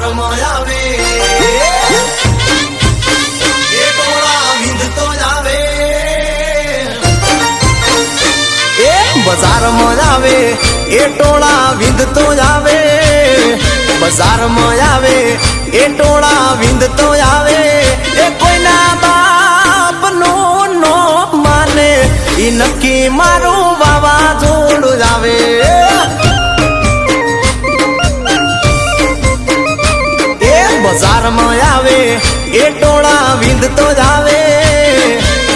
બજારમાં આવે એ ટોળા વિંધતો જ આવે એ બજારમાં આવે એ ટોળા વિંધતો જ આવે બજારમાં આવે એ ટોળા વિંધતો જ આવે એ કોઈના બાપનું નો માને ઈ નક્કી મારું વાવાઝોડું જ આવે બજારમાં આવે એ ટોળા વિંધતો જ આવે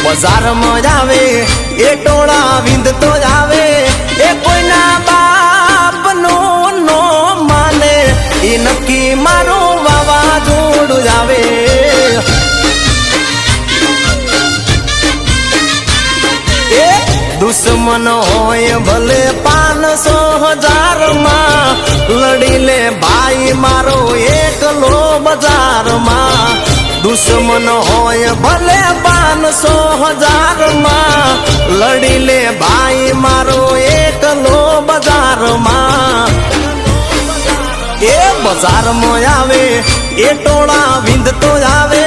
બજારમાં જ આવે એ ટોળા વિંધતો જ આવે એ કોઈના બાપનું નો માને એ નક્કી મારું વાવાઝોડું જ આવે એ દુશ્મન હોય ભલે 500,000 માં લડી લે ભાઈ મારો એકલો બજારમાં દુશ્મન હોય ભલે 500,000 માં લડી લે ભાઈ મારો એકલો બજારમાં એ બજારમાં આવે એ ટોળા વિંધતો જ આવે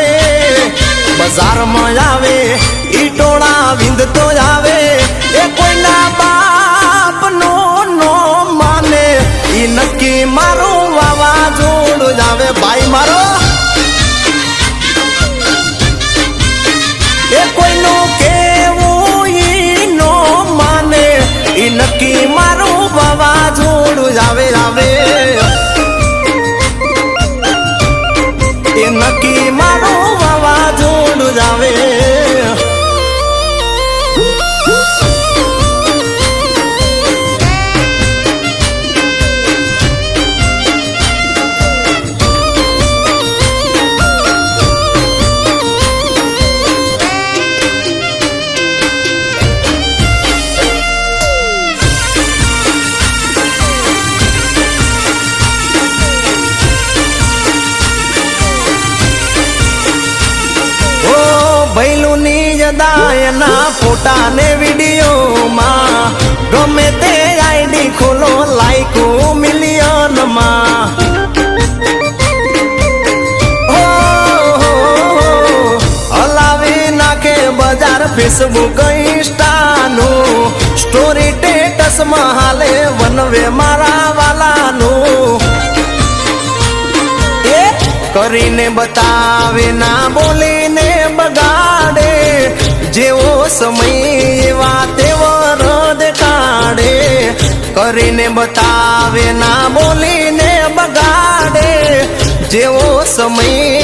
બજારમાં આવે એ ટોળા વિંધતો જ આવે એ કોઈના બાપનો નો માને એ નક્કી મારું વાવાઝોડું જ આવે ભાઈ મારો એ કોઈનું કેવું ઈ નો માને એ નક્કી મારું વાવાઝોડું જ આવે આવે એ નક્કી મારું વાવાઝોડું જ આવે ભૈલુની જદાયના ફોટા ને વિડીયોમાં ગમે તે આઈડી ખોલો લાઈકો મિલિયનમાં હલાવી નાખે બજાર ફેસબુક ઇન્સ્ટાનું સ્ટોરી સ્ટેટસમાં હાલે વનવે મારા વાલાનું કરીને બતાવે ના બોલીને બગાડે જેવો સમય એવા તેવો દેખાડે કરીને બતાવે ના બોલીને બગાડે જેવો સમય